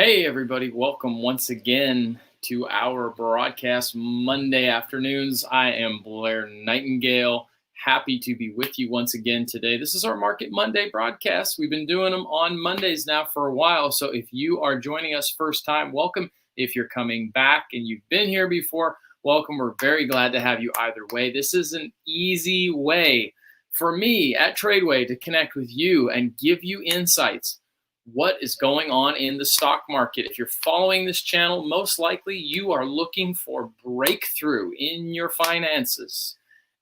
Hey, everybody. Welcome once again to our broadcast Monday afternoons. I am Blair Nightingale. Happy to be with you once again today. This is our Market Monday broadcast. We've been doing them on Mondays now for a while. So if you are joining us first time, welcome. If you're coming back and you've been here before, welcome. We're very glad to have you either way. This is an easy way for me at Tradeway to connect with you and give you insights. What is going on in the stock market? If you're following this channel, most likely you are looking for breakthrough in your finances.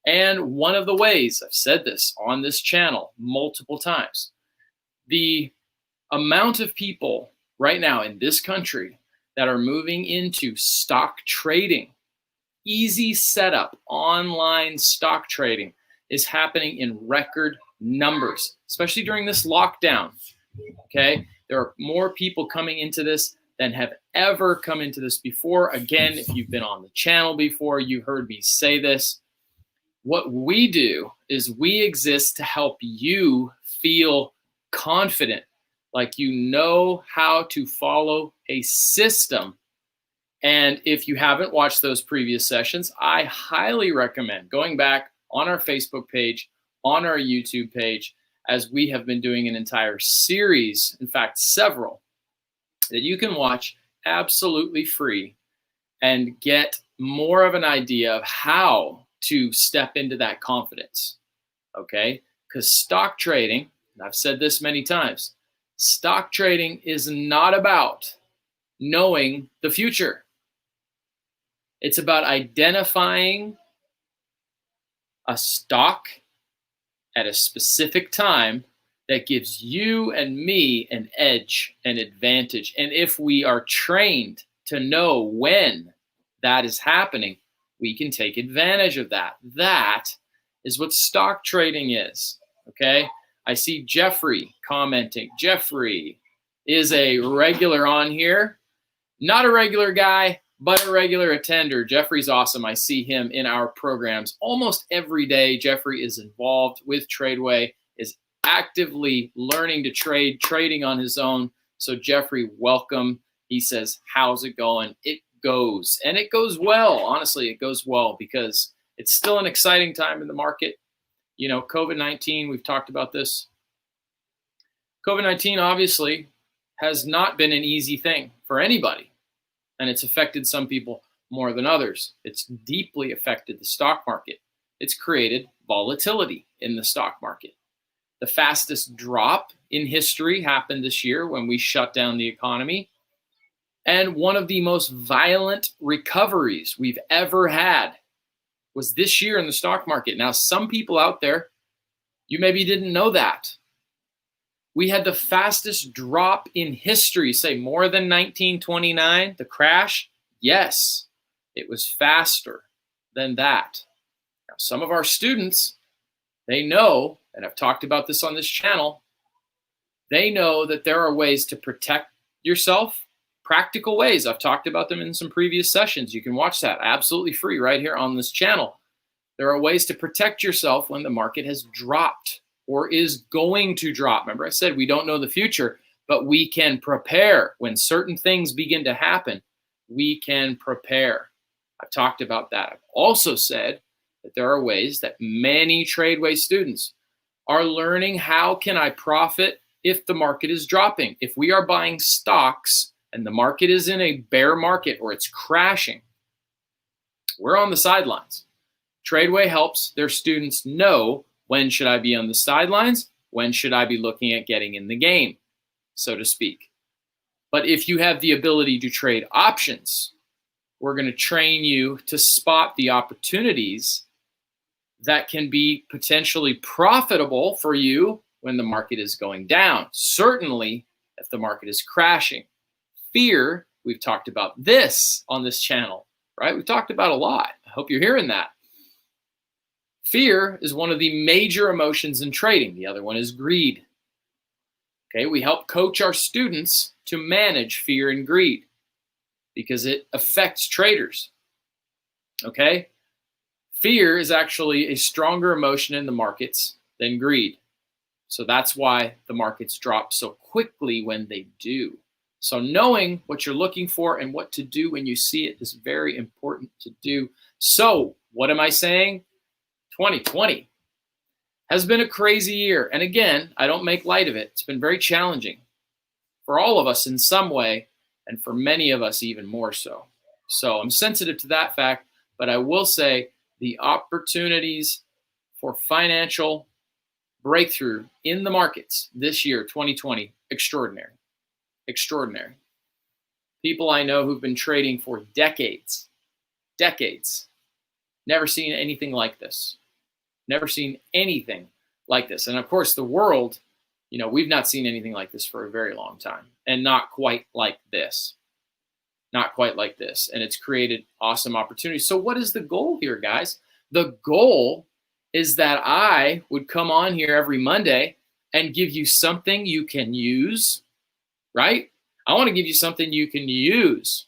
And one of the ways, I've said this on this channel multiple times, the amount of people right now in this country that are moving into stock trading, easy setup, online stock trading is happening in record numbers, especially during this lockdown. Okay, there are more people coming into this than have ever come into this before. Again, if you've been on the channel before, you heard me say this. What we do is we exist to help you feel confident, like you know how to follow a system. And if you haven't watched those previous sessions, I highly recommend going back on our Facebook page, on our YouTube page, as we have been doing an entire series, in fact, several, that you can watch absolutely free and get more of an idea of how to step into that confidence, okay? Because stock trading, and I've said this many times, stock trading is not about knowing the future. It's about identifying a stock at a specific time that gives you and me an edge, an advantage. And if we are trained to know when that is happening, we can take advantage of that. That is what stock trading is, okay? I see Jeffrey commenting. Jeffrey is a regular on here. Not a regular guy, but a regular attender. Jeffrey's awesome. I see him in our programs almost every day. Jeffrey is involved with Tradeway, is actively learning to trade, trading on his own. So Jeffrey, welcome. He says, how's it going? It goes, and it goes well. Honestly, it goes well because it's still an exciting time in the market. You know, COVID-19, we've talked about this. COVID-19 obviously has not been an easy thing for anybody. And it's affected some people more than others. It's deeply affected the stock market. It's created volatility in the stock market. The fastest drop in history happened this year when we shut down the economy. And one of the most violent recoveries we've ever had was this year in the stock market. Now, some people out there, you maybe didn't know that. We had the fastest drop in history, say more than 1929, the crash. Yes, it was faster than that. Now, some of our students, they know, and I've talked about this on this channel, they know that there are ways to protect yourself, practical ways. I've talked about them in some previous sessions. You can watch that absolutely free right here on this channel. There are ways to protect yourself when the market has dropped or is going to drop. Remember, I said we don't know the future, but we can prepare. When certain things begin to happen, we can prepare. I've talked about that. I've also said that there are ways that many Tradeway students are learning how can I profit if the market is dropping. If we are buying stocks and the market is in a bear market or it's crashing, we're on the sidelines. Tradeway helps their students know when should I be on the sidelines? When should I be looking at getting in the game, so to speak? But if you have the ability to trade options, we're going to train you to spot the opportunities that can be potentially profitable for you when the market is going down. Certainly, if the market is crashing. Fear, we've talked about this on this channel, right? We've talked about a lot. I hope you're hearing that. Fear is one of the major emotions in trading. The other one is greed. Okay, we help coach our students to manage fear and greed because it affects traders. Okay, fear is actually a stronger emotion in the markets than greed. So that's why the markets drop so quickly when they do. So knowing what you're looking for and what to do when you see it is very important to do. So what am I saying? 2020 has been a crazy year. And again, I don't make light of it. It's been very challenging for all of us in some way, and for many of us even more so. So I'm sensitive to that fact, but I will say the opportunities for financial breakthrough in the markets this year, 2020, extraordinary. Extraordinary. People I know who've been trading for decades, never seen anything like this. Never seen anything like this. And of course, the world, we've not seen anything like this for a very long time, and not quite like this. Not quite like this. And it's created awesome opportunities. So what is the goal here, guys? The goal is that I would come on here every Monday and give you something you can use, right? I want to give you something you can use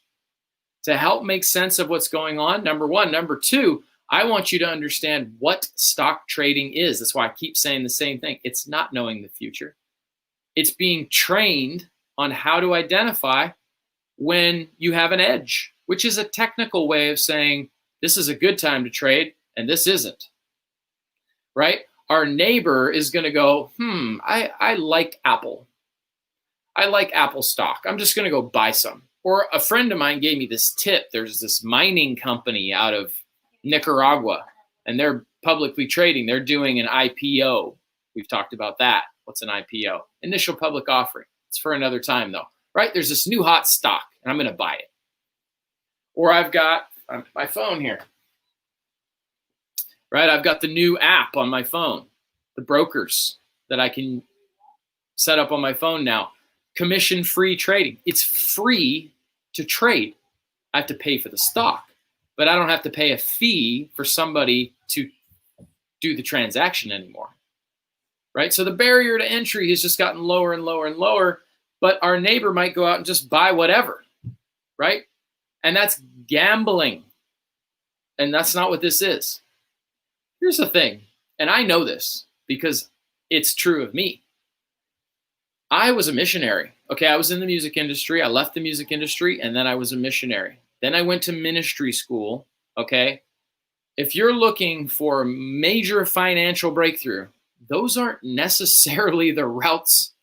to help make sense of what's going on, number one. Number two, I want you to understand what stock trading is. That's why I keep saying the same thing. It's not knowing the future. It's being trained on how to identify when you have an edge, which is a technical way of saying this is a good time to trade and this isn't, right? Our neighbor is going to go, I like Apple. I like Apple stock. I'm just going to go buy some. Or a friend of mine gave me this tip. There's this mining company out of Nicaragua, and they're publicly trading. They're doing an IPO. We've talked about that. What's an IPO? Initial public offering. It's for another time, though, right? There's this new hot stock, and I'm going to buy it. Or I've got my phone here, right? I've got the new app on my phone, the brokers that I can set up on my phone now. Commission-free trading. It's free to trade. I have to pay for the stock, but I don't have to pay a fee for somebody to do the transaction anymore, right? So the barrier to entry has just gotten lower and lower and lower, but our neighbor might go out and just buy whatever, right? And that's gambling, and that's not what this is. Here's the thing, and I know this because it's true of me. I was a missionary. Okay, I was in the music industry. I left the music industry, and then I was a missionary. Then I went to ministry school, okay? If you're looking for a major financial breakthrough, those aren't necessarily the routes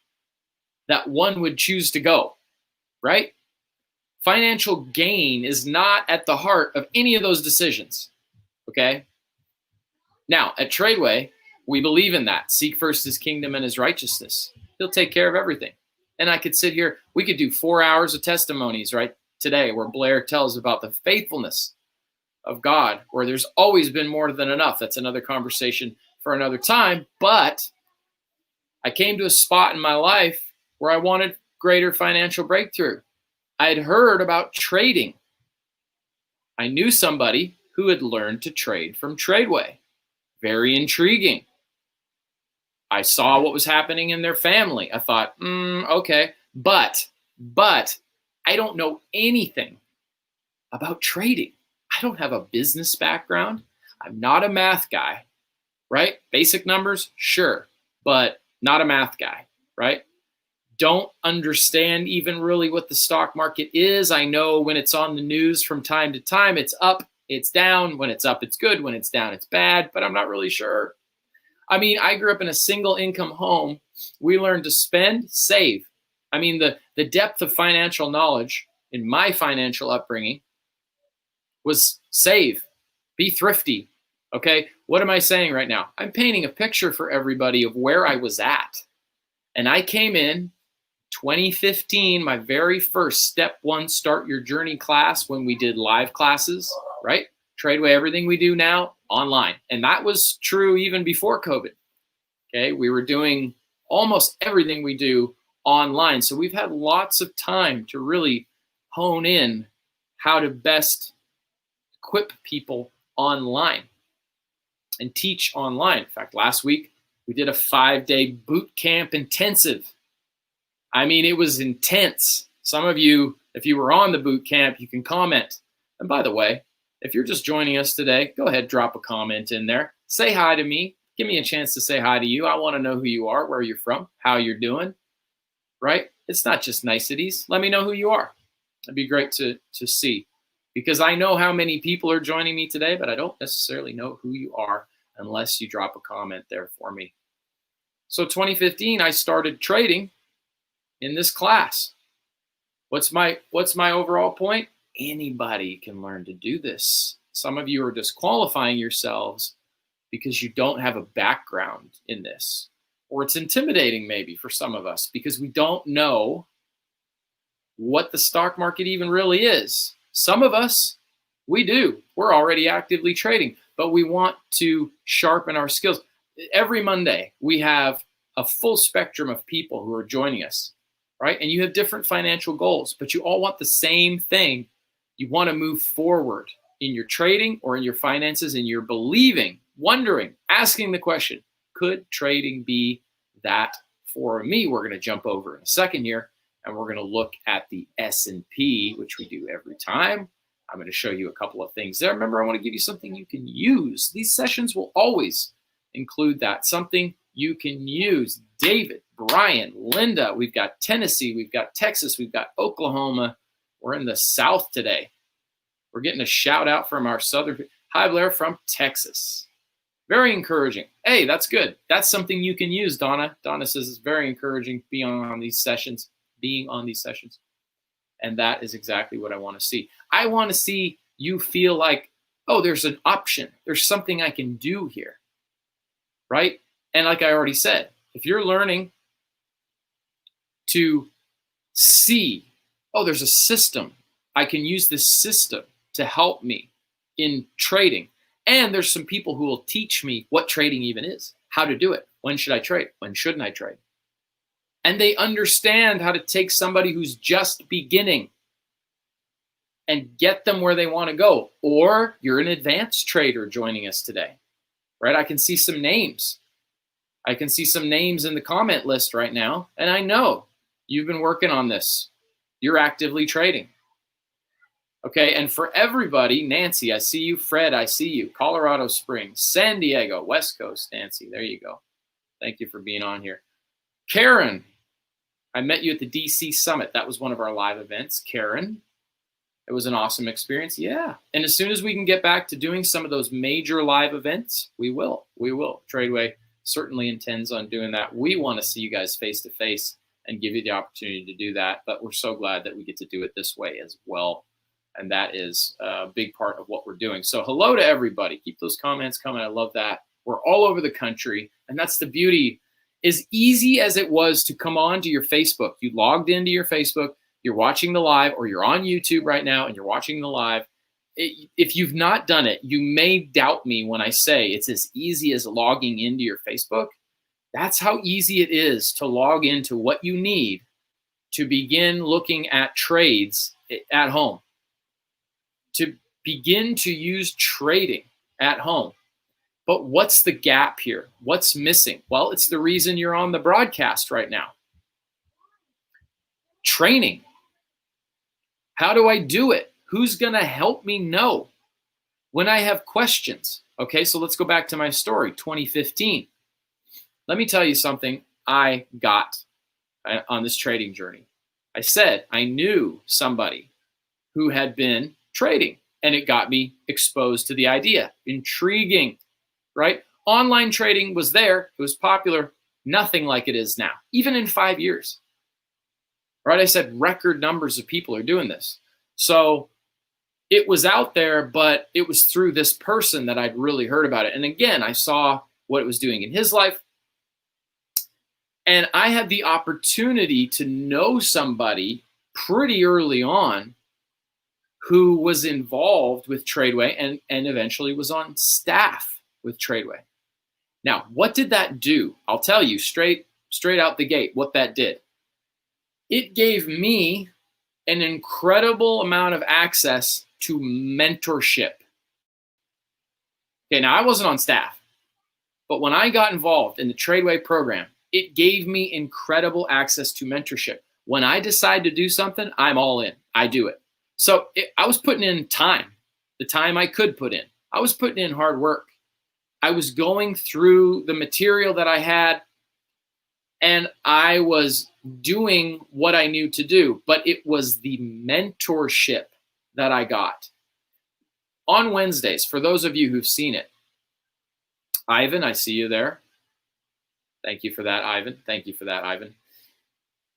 that one would choose to go, right? Financial gain is not at the heart of any of those decisions, okay? Now, at Tradeway, we believe in that. Seek first his kingdom and his righteousness. He'll take care of everything. And I could sit here, we could do 4 hours of testimonies right today where Blair tells about the faithfulness of God, where there's always been more than enough. That's another conversation for another time. But I came to a spot in my life where I wanted greater financial breakthrough. I had heard about trading. I knew somebody who had learned to trade from Tradeway. Very intriguing. I saw what was happening in their family. I thought, okay, but I don't know anything about trading. I don't have a business background. I'm not a math guy, right? Basic numbers, sure, but not a math guy, right? Don't understand even really what the stock market is. I know when it's on the news from time to time, it's up, it's down. When it's up, it's good. When it's down, it's bad, but I'm not really sure. I mean, I grew up in a single income home. We learned to spend, save. I mean, the depth of financial knowledge in my financial upbringing was save, be thrifty, okay? What am I saying right now? I'm painting a picture for everybody of where I was at. And I came in 2015, my very first Step 1 Start Your Journey class when we did live classes, right? Tradeway, everything we do now, online. And that was true even before COVID, okay? We were doing almost everything we do online. So we've had lots of time to really hone in how to best equip people online and teach online. In fact, last week, we did a 5-day boot camp intensive. I mean, it was intense. Some of you, if you were on the boot camp, you can comment. And by the way, if you're just joining us today, go ahead, drop a comment in there. Say hi to me. Give me a chance to say hi to you. I want to know who you are, where you're from, how you're doing. right? It's not just niceties. Let me know who you are. It'd be great to see, because I know how many people are joining me today, but I don't necessarily know who you are unless you drop a comment there for me. So 2015, I started trading in this class. What's my overall point? Anybody can learn to do this. Some of you are disqualifying yourselves because you don't have a background in this, or it's intimidating maybe for some of us because we don't know what the stock market even really is. Some of us, we do. We're already actively trading, but we want to sharpen our skills. Every Monday, we have a full spectrum of people who are joining us, right? And you have different financial goals, but you all want the same thing. You want to move forward in your trading or in your finances, and you're believing, wondering, asking the question, could trading be that for me? We're going to jump over in a second here, and we're going to look at the S&P, which we do every time. I'm going to show you a couple of things there. Remember, I want to give you something you can use. These sessions will always include that, something you can use. David, Brian, Linda, we've got Tennessee, we've got Texas, we've got Oklahoma. We're in the South today. We're getting a shout out from our southern. Hi, Blair from Texas. Very encouraging. Hey, that's good. That's something you can use, Donna. Donna says it's very encouraging being on these sessions. And that is exactly what I want to see. I want to see you feel like, oh, there's an option. There's something I can do here, right? And like I already said, if you're learning to see, oh, there's a system. I can use this system to help me in trading. And there's some people who will teach me what trading even is, how to do it. When should I trade? When shouldn't I trade? And they understand how to take somebody who's just beginning and get them where they want to go. Or you're an advanced trader joining us today, right? I can see some names. I can see some names in the comment list right now. And I know you've been working on this. You're actively trading. Okay, and for everybody, Nancy, I see you. Fred, I see you. Colorado Springs, San Diego, West Coast, Nancy, there you go. Thank you for being on here. Karen, I met you at the DC Summit. That was one of our live events. Karen, it was an awesome experience. Yeah, and as soon as we can get back to doing some of those major live events, we will. Tradeway certainly intends on doing that. We want to see you guys face to face and give you the opportunity to do that, but we're so glad that we get to do it this way as well. And that is a big part of what we're doing. So hello to everybody. Keep those comments coming. I love that. We're all over the country. And that's the beauty. As easy as it was to come on to your Facebook, you logged into your Facebook, you're watching the live, or you're on YouTube right now and you're watching the live. If you've not done it, you may doubt me when I say it's as easy as logging into your Facebook. That's how easy it is to log into what you need to begin looking at trades at home, to begin to use trading at home. But what's the gap here? What's missing? Well, it's the reason you're on the broadcast right now. Training. How do I do it? Who's going to help me know when I have questions? Okay, so let's go back to my story, 2015. Let me tell you something I got on this trading journey. I said I knew somebody who had been trading, and it got me exposed to the idea. Intriguing, right? Online trading was there. It was popular. Nothing like it is now, even in 5 years. Right? I said record numbers of people are doing this. So it was out there, but it was through this person that I'd really heard about it. And again, I saw what it was doing in his life. And I had the opportunity to know somebody pretty early on who was involved with Tradeway and eventually was on staff with Tradeway. Now, what did that do? I'll tell you straight out the gate what that did. It gave me an incredible amount of access to mentorship. Okay, now I wasn't on staff, but when I got involved in the Tradeway program, it gave me incredible access to mentorship. When I decide to do something, I'm all in. I do it. So I was putting in time, the time I could put in. I was putting in hard work. I was going through the material that I had, and I was doing what I knew to do, but it was the mentorship that I got. On Wednesdays, for those of you who've seen it, Ivan, I see you there. Thank you for that, Ivan. Thank you for that, Ivan.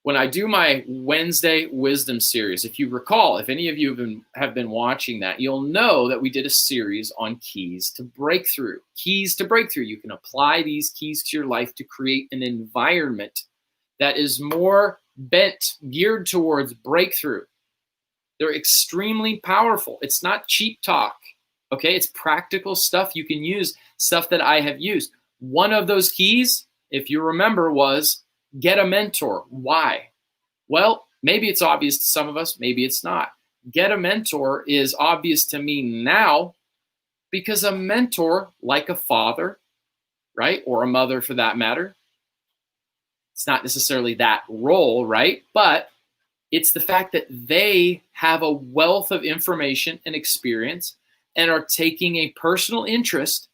When I do my Wednesday Wisdom series, if you recall, if any of you have been watching that, you'll know that we did a series on keys to breakthrough. Keys to breakthrough. You can apply these keys to your life to create an environment that is more geared towards breakthrough. They're extremely powerful. It's not cheap talk, okay? It's practical stuff you can use, stuff that I have used. One of those keys, if you remember, was get a mentor. Why? Well, maybe it's obvious to some of us, maybe it's not. Get a mentor is obvious to me now because a mentor, like a father, right, or a mother for that matter, it's not necessarily that role, right? But it's the fact that they have a wealth of information and experience and are taking a personal interest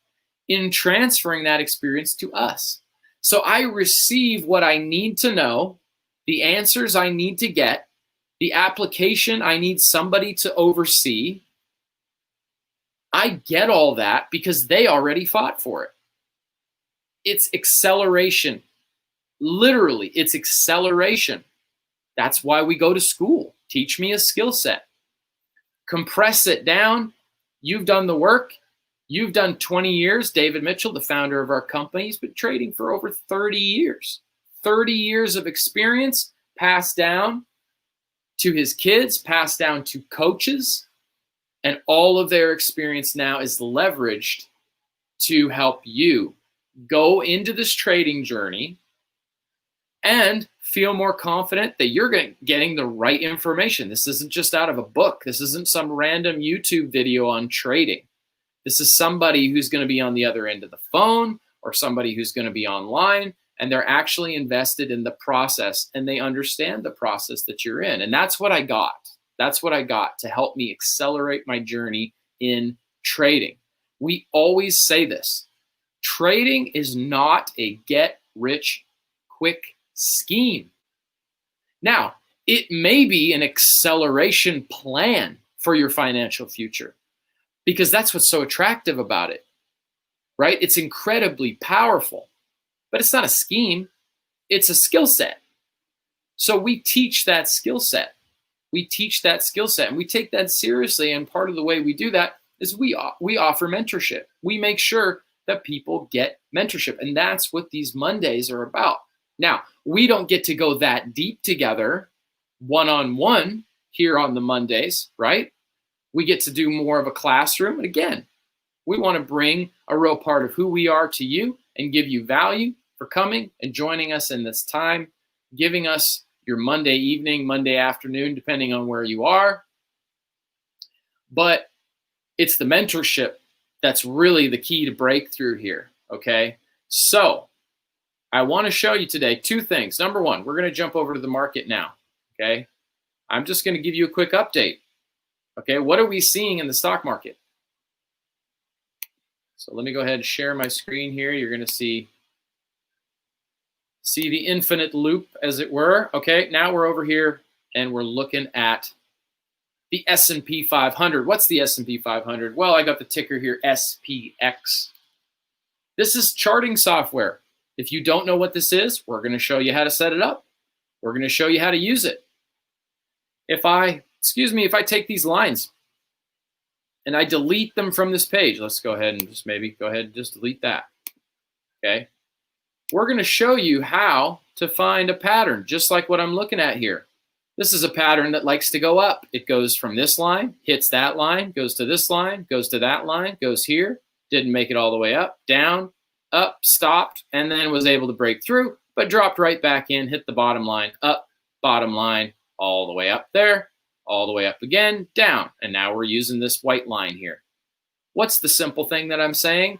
in transferring that experience to us. So I receive what I need to know, the answers I need to get, the application I need somebody to oversee. I get all that because they already fought for it. It's acceleration. Literally, it's acceleration. That's why we go to school. Teach me a skill set. Compress it down. You've done the work. You've done 20 years. David Mitchell, the founder of our company, has been trading for over 30 years. 30 years of experience passed down to his kids, passed down to coaches, and all of their experience now is leveraged to help you go into this trading journey and feel more confident that you're getting the right information. This isn't just out of a book. This isn't some random YouTube video on trading. This is somebody who's going to be on the other end of the phone or somebody who's going to be online, and they're actually invested in the process and they understand the process that you're in. And that's what I got. That's what I got to help me accelerate my journey in trading. We always say this. Trading is not a get-rich-quick scheme. Now, it may be an acceleration plan for your financial future because that's what's so attractive about it, right? It's incredibly powerful, but it's not a scheme. It's a skill set. So we teach that skill set. We teach that skill set and we take that seriously. And part of the way we do that is we offer mentorship. We make sure that people get mentorship. And that's what these Mondays are about. Now, we don't get to go that deep together one-on-one here on the Mondays, right? We get to do more of a classroom. And again, we want to bring a real part of who we are to you and give you value for coming and joining us in this time, giving us your Monday evening, Monday afternoon, depending on where you are. But it's the mentorship that's really the key to breakthrough here, okay? So I want to show you today two things. Number one, we're going to jump over to the market now, okay? I'm just going to give you a quick update, okay? What are we seeing in the stock market? So let me go ahead and share my screen here. You're going to see the infinite loop, as it were. Okay, now we're over here and we're looking at the S&P 500. What's the S&P 500? Well, I got the ticker here, SPX. This is charting software. If you don't know what this is, we're going to show you how to set it up. We're going to show you how to use it. If I take these lines and I delete them from this page, let's go ahead and just delete that. Okay. We're going to show you how to find a pattern, just like what I'm looking at here. This is a pattern that likes to go up. It goes from this line, hits that line, goes to this line, goes to that line, goes here, didn't make it all the way up, down, up, stopped, and then was able to break through, but dropped right back in, hit the bottom line, up, bottom line, all the way up there, all the way up again, down. And now we're using this white line here. What's the simple thing that I'm saying?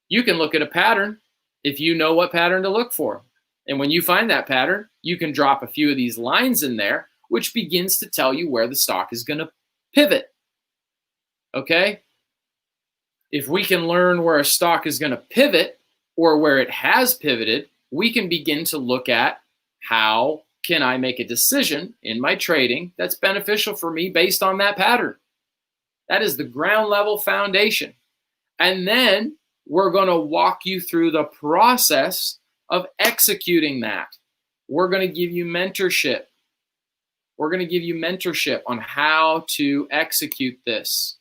You can look at a pattern if you know what pattern to look for. And when you find that pattern, you can drop a few of these lines in there, which begins to tell you where the stock is going to pivot. Okay? If we can learn where a stock is going to pivot or where it has pivoted, we can begin to look at how can I make a decision in my trading that's beneficial for me based on that pattern? That is the ground level foundation. And then we're going to walk you through the process of executing that. We're going to give you mentorship. We're going to give you mentorship on how to execute this.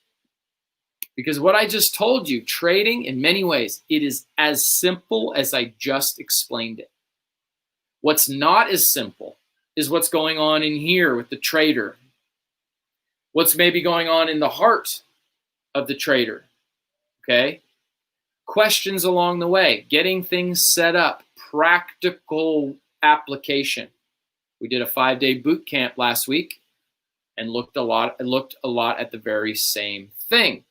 Because what I just told you, trading in many ways, it is as simple as I just explained it. What's not as simple is what's going on in here with the trader. What's maybe going on in the heart of the trader, okay? Questions along the way, getting things set up, practical application. We did a 5-day boot camp last week and looked a lot at the very same thing.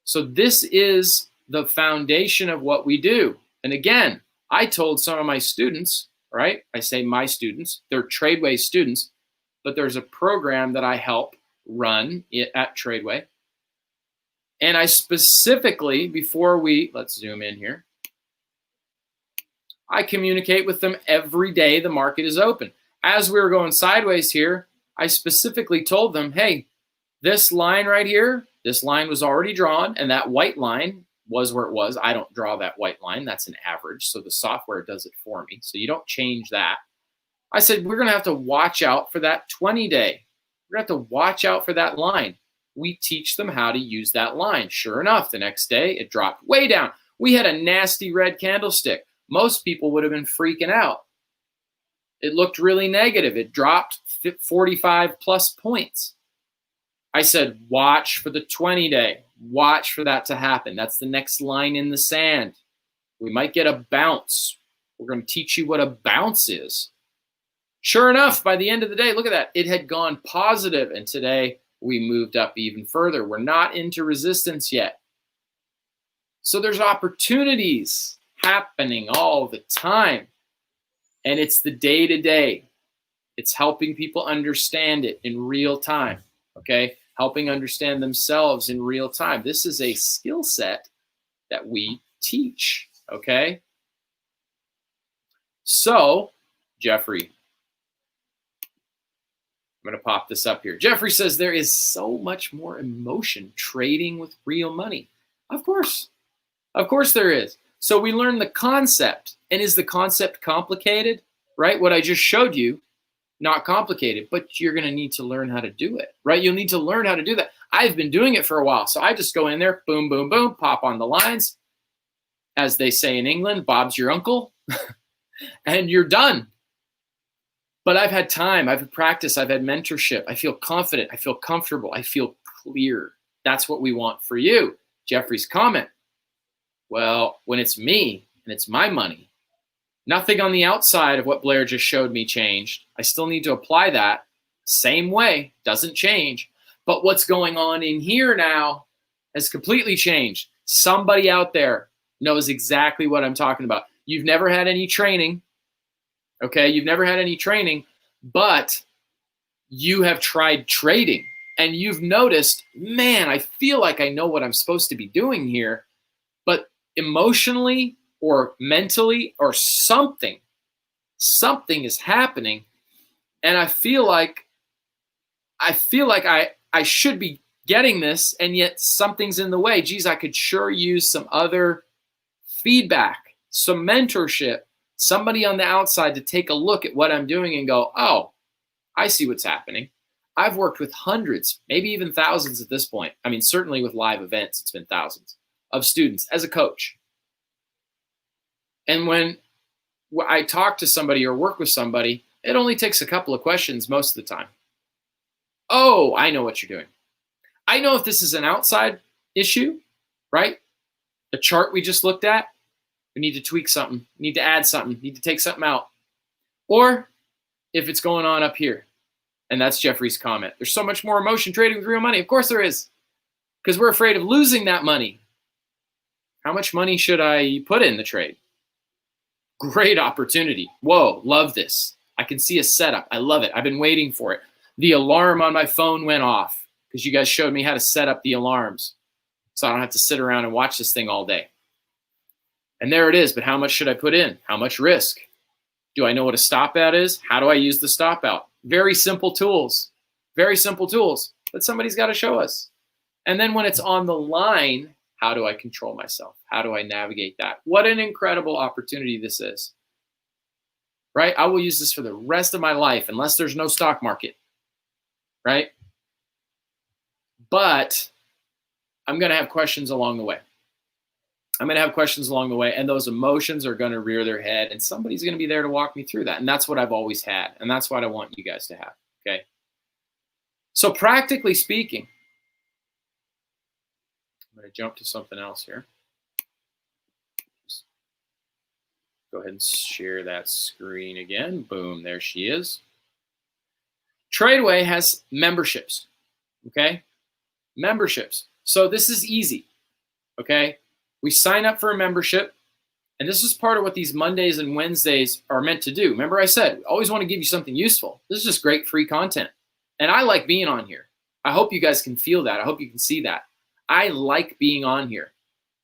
So this is the foundation of what we do. And again, I told some of my students, right? I say my students, they're Tradeway students, but there's a program that I help run at Tradeway. And I specifically, let's zoom in here, I communicate with them every day the market is open. As we were going sideways here, I specifically told them, hey, this line right here, this line was already drawn, and that white line was where it was. I don't draw that white line. That's an average, so the software does it for me. So you don't change that. I said, we're going to have to watch out for that 20-day. We're going to have to watch out for that line. We teach them how to use that line. Sure enough, the next day, it dropped way down. We had a nasty red candlestick. Most people would have been freaking out. It looked really negative. It dropped 45 plus points. I said, watch for the 20-day. Watch for that to happen. That's the next line in the sand. We might get a bounce. We're going to teach you what a bounce is. Sure enough, by the end of the day, look at that. It had gone positive, and today we moved up even further. We're not into resistance yet. So there's opportunities happening all the time, and it's the day-to-day. It's helping people understand it in real time, okay? Helping understand themselves in real time. This is a skill set that we teach, okay? So, Jeffrey, I'm going to pop this up here. Jeffrey says there is so much more emotion trading with real money. Of course there is. So we learn the concept. And is the concept complicated? Right? What I just showed you, not complicated, but you're going to need to learn how to do it, right? You'll need to learn how to do that. I've been doing it for a while. So I just go in there, boom, boom, boom, pop on the lines. As they say in England, Bob's your uncle, and you're done. But I've had time, I've had practice, I've had mentorship. I feel confident, I feel comfortable, I feel clear. That's what we want for you. Jeffrey's comment. Well, when it's me and it's my money, nothing on the outside of what Blair just showed me changed. I still need to apply that same way, doesn't change. But what's going on in here now has completely changed. Somebody out there knows exactly what I'm talking about. You've never had any training, okay? You've never had any training, but you have tried trading and you've noticed, man, I feel like I know what I'm supposed to be doing here, but emotionally or mentally or something is happening, and I feel like I should be getting this, and yet something's in the way. Geez, I could sure use some other feedback, some mentorship, somebody on the outside to take a look at what I'm doing and go, oh, I see what's happening. I've worked with hundreds, maybe even thousands at this point. I mean, certainly with live events, it's been thousands of students as a coach. And when I talk to somebody or work with somebody, it only takes a couple of questions most of the time. Oh, I know what you're doing. I know if this is an outside issue, right? The chart we just looked at, we need to tweak something, we need to add something, need to take something out. Or if it's going on up here, and that's Jeffrey's comment. There's so much more emotion trading with real money. Of course there is, because we're afraid of losing that money. How much money should I put in the trade? Great opportunity. Whoa, love this. I can see a setup. I love it. I've been waiting for it. The alarm on my phone went off because you guys showed me how to set up the alarms so I don't have to sit around and watch this thing all day. And there it is. But how much should I put in? How much risk? Do I know what a stop out is? How do I use the stop out? Very simple tools, but somebody's got to show us. And then when it's on the line, how do I control myself? How do I navigate that? What an incredible opportunity this is, right? I will use this for the rest of my life unless there's no stock market, right? But I'm going to have questions along the way. And those emotions are going to rear their head, and somebody's going to be there to walk me through that. And that's what I've always had, and that's what I want you guys to have, okay? So practically speaking, I'm going to jump to something else here. Just go ahead and share that screen again. Boom, there she is. Tradeway has memberships, okay? Memberships. So this is easy, okay? We sign up for a membership, and this is part of what these Mondays and Wednesdays are meant to do. Remember I said, we always want to give you something useful. This is just great free content. And I like being on here. I hope you guys can feel that. I hope you can see that. I like being on here,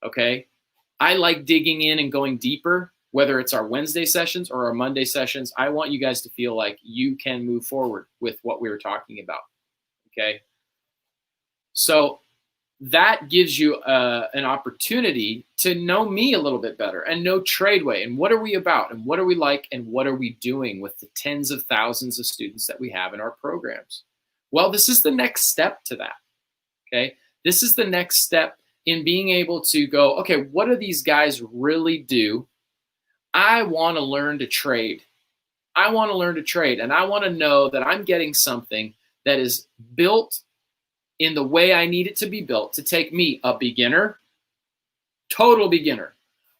okay? I like digging in and going deeper, whether it's our Wednesday sessions or our Monday sessions. I want you guys to feel like you can move forward with what we were talking about, okay? So that gives you an opportunity to know me a little bit better and know Tradeway and what are we about and what are we like and what are we doing with the tens of thousands of students that we have in our programs. Well, this is the next step to that, okay? This is the next step in being able to go, okay, what do these guys really do? I want to learn to trade. And I want to know that I'm getting something that is built in the way I need it to be built to take me, a beginner, total beginner,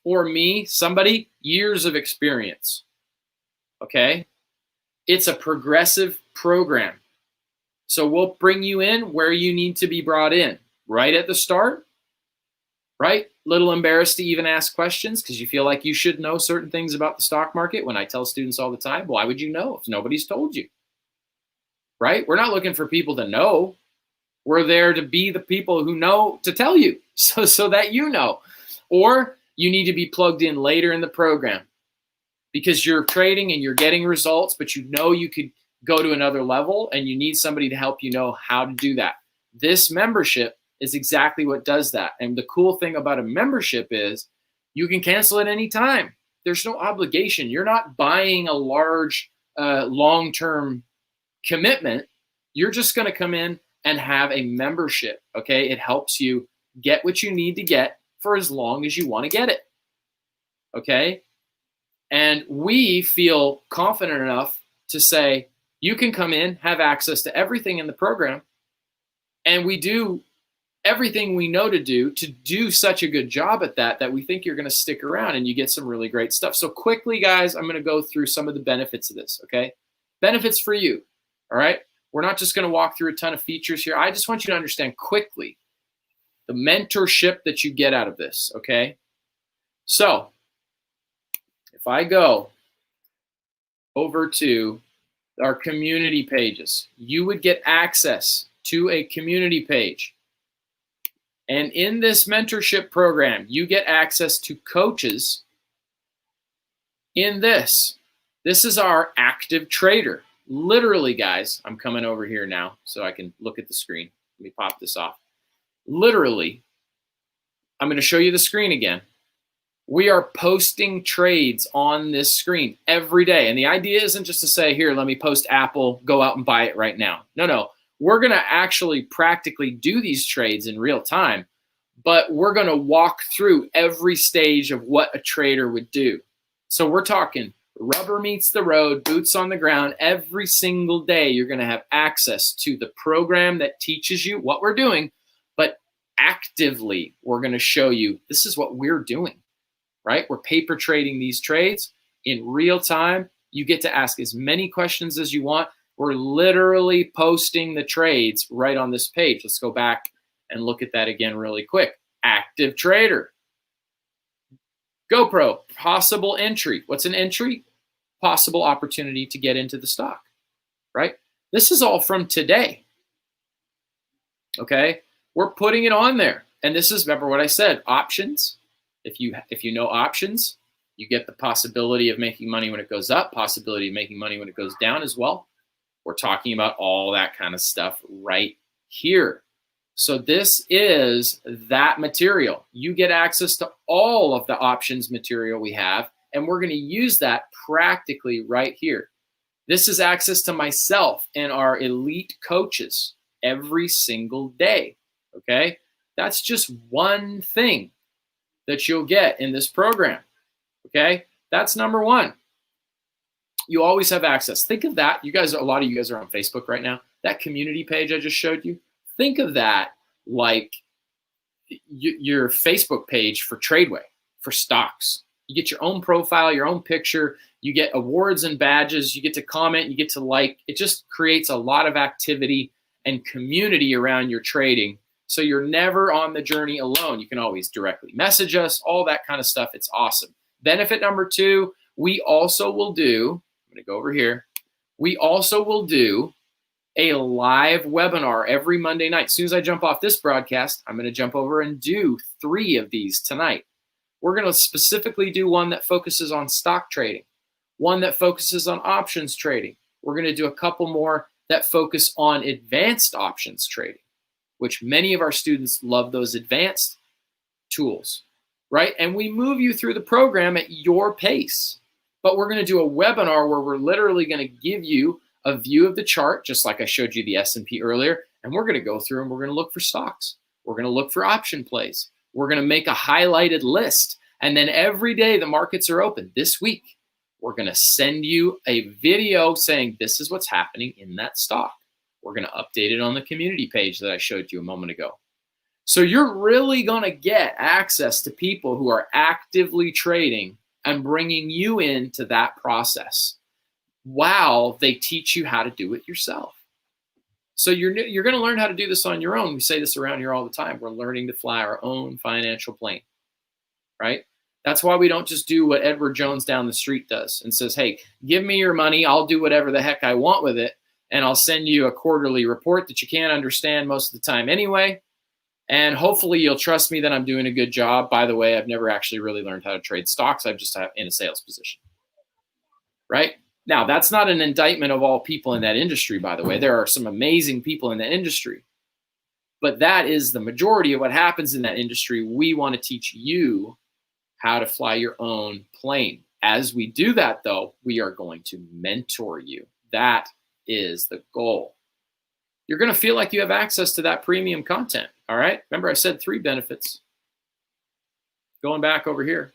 or me, somebody, years of experience, okay? It's a progressive program. So we'll bring you in where you need to be brought in, right at the start, right? Little embarrassed to even ask questions because you feel like you should know certain things about the stock market. When I tell students all the time, why would you know if nobody's told you, right? We're not looking for people to know. We're there to be the people who know to tell you so that you know. Or you need to be plugged in later in the program because you're trading and you're getting results, but you know you could go to another level and you need somebody to help you know how to do that. This membership is exactly what does that. And the cool thing about a membership is you can cancel at any time. There's no obligation. You're not buying a large long-term commitment. You're just going to come in and have a membership, okay? It helps you get what you need to get for as long as you want to get it, okay? And we feel confident enough to say, you can come in, have access to everything in the program, and we do everything we know to do such a good job at that we think you're going to stick around and you get some really great stuff. So quickly, guys, I'm going to go through some of the benefits of this, okay? Benefits for you, all right? We're not just going to walk through a ton of features here. I just want you to understand quickly the mentorship that you get out of this, okay? So if I go over to our community pages, you would get access to a community page. And in this mentorship program, you get access to coaches in this. This is our active trader. Literally, guys, I'm coming over here now so I can look at the screen. Let me pop this off. Literally, I'm going to show you the screen again. We are posting trades on this screen every day. And the idea isn't just to say, here, let me post Apple, go out and buy it right now. No. We're going to actually practically do these trades in real time, but we're going to walk through every stage of what a trader would do. So we're talking rubber meets the road, boots on the ground. Every single day, you're going to have access to the program that teaches you what we're doing, but actively, we're going to show you this is what we're doing, right? We're paper trading these trades in real time. You get to ask as many questions as you want. We're literally posting the trades right on this page. Let's go back and look at that again really quick. Active trader. GoPro, possible entry. What's an entry? Possible opportunity to get into the stock, right? This is all from today, okay? We're putting it on there. And this is, remember what I said, options. If you know options, You get the possibility of making money when it goes up, possibility of making money when it goes down as well. We're talking about all that kind of stuff right here. So this is that material. You get access to all of the options material we have, and we're going to use that practically right here. This is access to myself and our elite coaches every single day, okay? That's just one thing that you'll get in this program, okay? That's number one. You always have access. Think of that. You guys, a lot of you guys are on Facebook right now. That community page I just showed you, think of that like your Facebook page for Tradeway, for stocks. You get your own profile, your own picture. You get awards and badges. You get to comment. You get to like. It just creates a lot of activity and community around your trading. So you're never on the journey alone. You can always directly message us, all that kind of stuff. It's awesome. Benefit number two, we also will do, I'm going to go over here. We also will do a live webinar every Monday night. As soon as I jump off this broadcast, I'm going to jump over and do 3 of these tonight. We're going to specifically do one that focuses on stock trading, one that focuses on options trading. We're going to do a couple more that focus on advanced options trading, which many of our students love those advanced tools, right? And we move you through the program at your pace. But we're going to do a webinar where we're literally going to give you a view of the chart, just like I showed you the S&P earlier, and we're going to go through and we're going to look for stocks. We're going to look for option plays. We're going to make a highlighted list. And then every day the markets are open. This week, we're going to send you a video saying this is what's happening in that stock. We're going to update it on the community page that I showed you a moment ago. So you're really going to get access to people who are actively trading and bringing you into that process while they teach you how to do it yourself. So you're going to learn how to do this on your own. We say this around here all the time. We're learning to fly our own financial plane, right? That's why we don't just do what Edward Jones down the street does and says, hey, give me your money. I'll do whatever the heck I want with it. And I'll send you a quarterly report that you can't understand most of the time anyway. And hopefully you'll trust me that I'm doing a good job. By the way, I've never actually really learned how to trade stocks. I'm just in a sales position, right? Now, that's not an indictment of all people in that industry, by the way. There are some amazing people in that industry. But that is the majority of what happens in that industry. We want to teach you how to fly your own plane. As we do that, though, we are going to mentor you. That is the goal. You're going to feel like you have access to that premium content, all right? Remember, I said 3 benefits. Going back over here.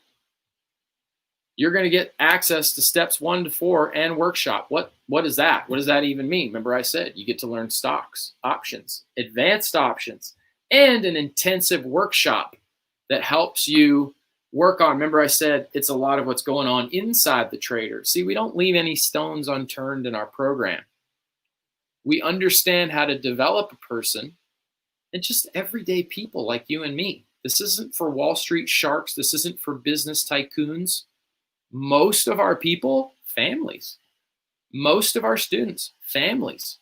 You're going to get access to steps 1 to 4 and workshop. What is that? What does that even mean? Remember, I said you get to learn stocks, options, advanced options, and an intensive workshop that helps you work on. Remember, I said it's a lot of what's going on inside the trader. See, we don't leave any stones unturned in our program. We understand how to develop a person and just everyday people like you and me. This isn't for Wall Street sharks. This isn't for business tycoons. Most of our people, families. Most of our students, families.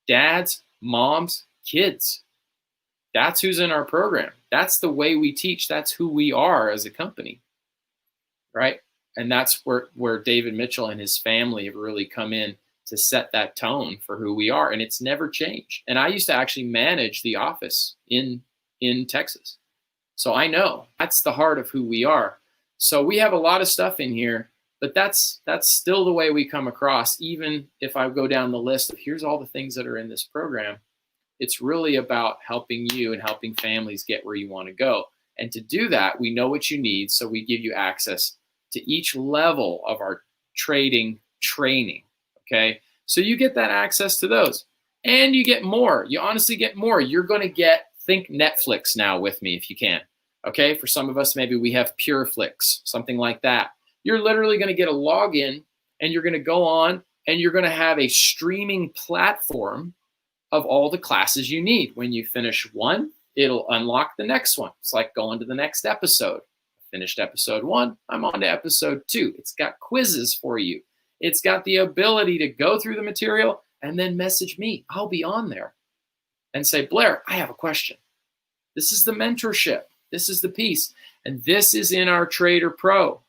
Dads, moms, kids. That's who's in our program. That's the way we teach. That's who we are as a company, right? And that's where David Mitchell and his family have really come in to set that tone for who we are. And it's never changed. And I used to actually manage the office in Texas. So I know that's the heart of who we are. So we have a lot of stuff in here, but that's still the way we come across. Even if I go down the list of here's all the things that are in this program, it's really about helping you and helping families get where you want to go. And to do that, we know what you need. So we give you access to each level of our trading training. Okay. So you get that access to those and you get more. You honestly get more. You're going to think Netflix now with me if you can. Okay. For some of us, maybe we have PureFlix, something like that. You're literally going to get a login and you're going to go on and you're going to have a streaming platform of all the classes you need. When you finish one, it'll unlock the next one. It's like going to the next episode. Finished episode 1, I'm on to episode 2. It's got quizzes for you. It's got the ability to go through the material and then message me. I'll be on there and say, Blair, I have a question. This is the mentorship. This is the piece. And this is in our Trader Pro.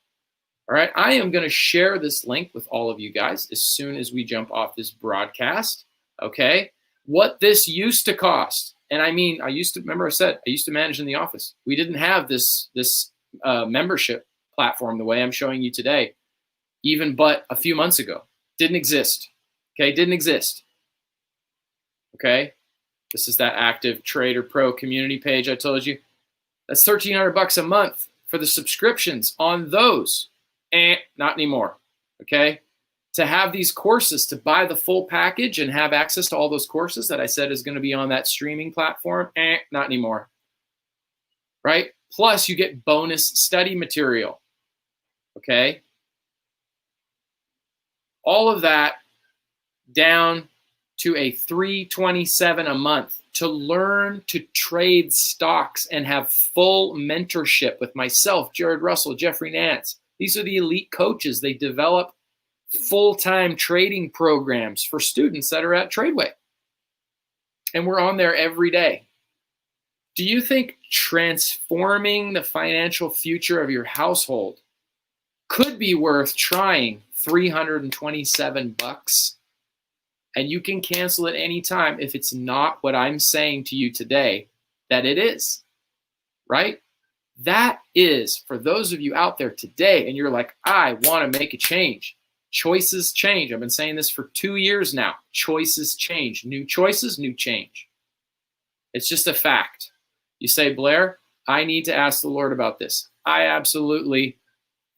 All right. I am going to share this link with all of you guys as soon as we jump off this broadcast. Okay. What this used to cost. And I mean, remember I said, I used to manage in the office. We didn't have this membership platform the way I'm showing you today, even but a few months ago. Didn't exist. Okay. Didn't exist. Okay. This is that Active Trader Pro community page I told you. That's $1,300 a month for the subscriptions on those. Not anymore. Okay. To have these courses, to buy the full package and have access to all those courses that I said is going to be on that streaming platform, not anymore. Right? Plus, you get bonus study material. Okay. All of that down to a $327 a month to learn to trade stocks and have full mentorship with myself, Jared Russell, Jeffrey Nance. These are the elite coaches. They develop full-time trading programs for students that are at Tradeway. And we're on there every day. Do you think transforming the financial future of your household could be worth trying $327? And you can cancel at any time if it's not what I'm saying to you today that it is, right? That is, for those of you out there today, and you're like, I want to make a change. Choices change. I've been saying this for 2 years now. Choices change. New choices, new change. It's just a fact. You say, Blair, I need to ask the Lord about this. I absolutely,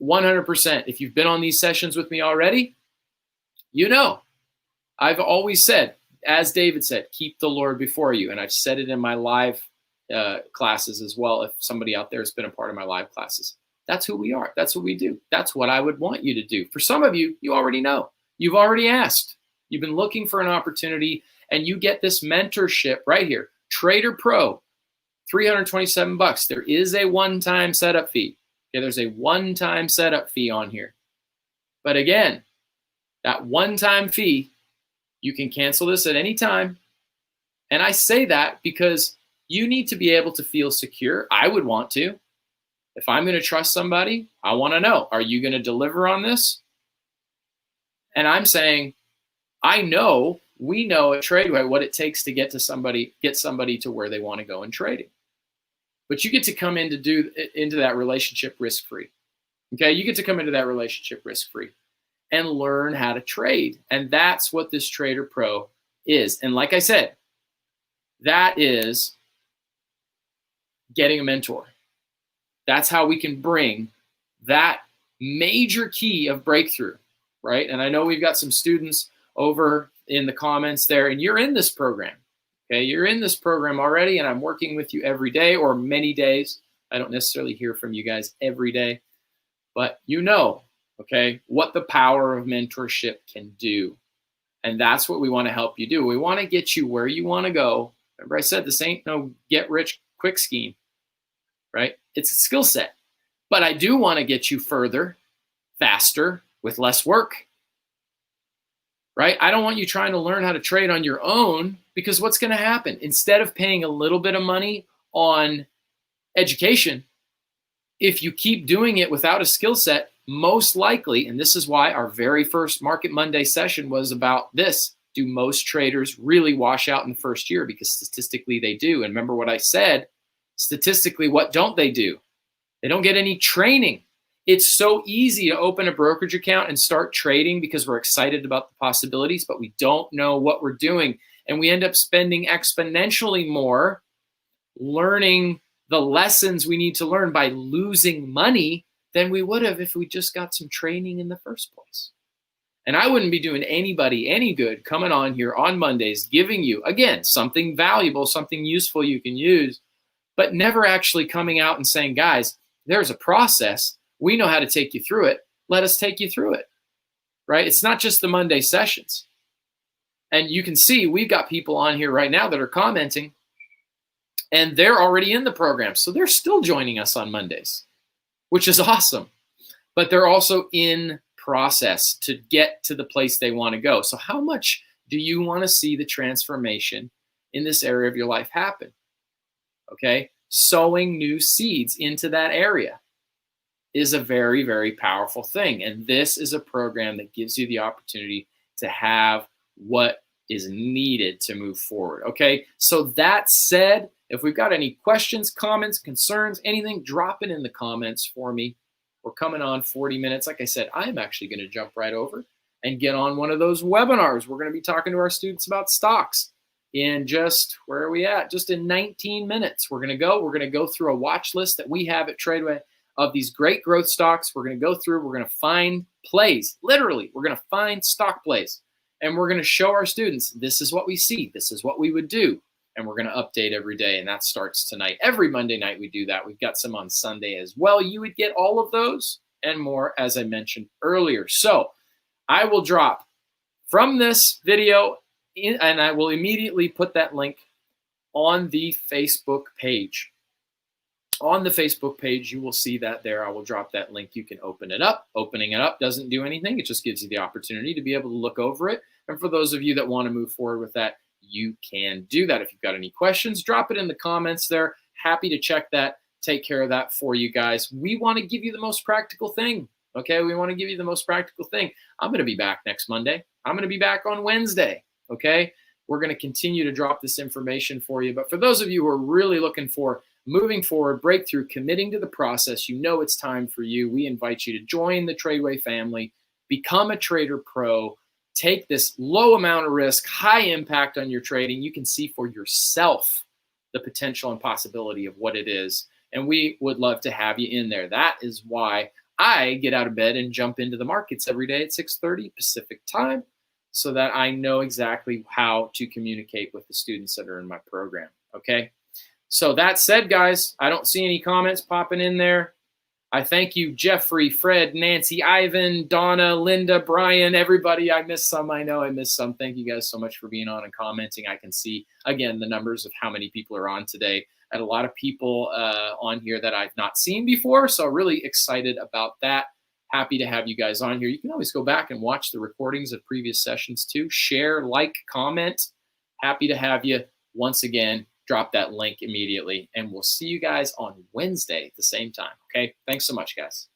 100%. If you've been on these sessions with me already, you know. I've always said, as David said, keep the Lord before you. And I've said it in my live classes as well. If somebody out there has been a part of my live classes, that's who we are. That's what we do. That's what I would want you to do. For some of you, you already know. You've already asked. You've been looking for an opportunity, and you get this mentorship right here. Trader Pro, $327. There is a one-time setup fee. Okay, there's a one-time setup fee on here. But again, that one-time fee, you can cancel this at any time. And I say that because you need to be able to feel secure. I would want to. If I'm going to trust somebody, I want to know, are you going to deliver on this? And I'm saying, we know at Tradeway what it takes to get somebody to where they want to go in trading. But you get to come into that relationship risk-free. Okay, you get to come into that relationship risk-free and learn how to trade. And that's what this Trader Pro is. And like I said, that is getting a mentor. That's how we can bring that major key of breakthrough, right? And I know we've got some students over in the comments there, and you're in this program. Okay, you're in this program already, and I'm working with you every day or many days. I don't necessarily hear from you guys every day, but you know, okay, what the power of mentorship can do. And that's what we want to help you do. We want to get you where you want to go. Remember I said this ain't no get rich quick scheme, right? It's a skill set. But I do want to get you further, faster, with less work, right? I don't want you trying to learn how to trade on your own, because what's going to happen? Instead of paying a little bit of money on education, if you keep doing it without a skill set, most likely, and this is why our very first Market Monday session was about this, do most traders really wash out in the first year? Because statistically they do. And remember what I said, statistically, what don't they do? They don't get any training. It's so easy to open a brokerage account and start trading because we're excited about the possibilities, but we don't know what we're doing. And we end up spending exponentially more learning the lessons we need to learn by losing money than we would have if we just got some training in the first place. And I wouldn't be doing anybody any good coming on here on Mondays, giving you, again, something valuable, something useful you can use, but never actually coming out and saying, guys, there's a process. We know how to take you through it. Let us take you through it, right? It's not just the Monday sessions. And you can see we've got people on here right now that are commenting, and they're already in the program. So they're still joining us on Mondays, which is awesome. But they're also in process to get to the place they want to go. So how much do you want to see the transformation in this area of your life happen? Okay, sowing new seeds into that area. is a very, very powerful thing. And this is a program that gives you the opportunity to have what is needed to move forward. Okay. So that said, if we've got any questions, comments, concerns, anything, drop it in the comments for me. We're coming on 40 minutes. Like I said, I'm actually going to jump right over and get on one of those webinars. We're going to be talking to our students about stocks in just, where are we at? Just in 19 minutes. We're going to go through a watch list that we have at Tradeway of these great growth stocks. We're going to go through, we're going to find plays. Literally, we're going to find stock plays. And we're going to show our students, this is what we see. This is what we would do. And we're going to update every day. And that starts tonight. Every Monday night we do that. We've got some on Sunday as well. You would get all of those and more, as I mentioned earlier. So I will drop from this video and I will immediately put that link on the Facebook page. On the Facebook page, you will see that there. I will drop that link. You can open it up. Opening it up doesn't do anything. It just gives you the opportunity to be able to look over it. And for those of you that want to move forward with that, you can do that. If you've got any questions, drop it in the comments there. Happy to check that, take care of that for you guys. We want to give you the most practical thing. Okay, we want to give you the most practical thing. I'm going to be back next Monday. I'm going to be back on Wednesday. Okay, we're going to continue to drop this information for you. But for those of you who are really looking for moving forward, breakthrough, committing to the process, you know it's time for you. We invite you to join the Tradeway family, become a trader pro, take this low amount of risk, high impact on your trading. You can see for yourself the potential and possibility of what it is. And we would love to have you in there. That is why I get out of bed and jump into the markets every day at 6:30 Pacific time so that I know exactly how to communicate with the students that are in my program. Okay. So that said, guys, I don't see any comments popping in there. I thank you, Jeffrey, Fred, Nancy, Ivan, Donna, Linda, Brian, everybody. I missed some. I know I missed some. Thank you guys so much for being on and commenting. I can see, again, the numbers of how many people are on today. I had a lot of people on here that I've not seen before, so really excited about that. Happy to have you guys on here. You can always go back and watch the recordings of previous sessions too. Share, like, comment. Happy to have you once again. Drop that link immediately, and we'll see you guys on Wednesday at the same time. Okay, thanks so much, guys.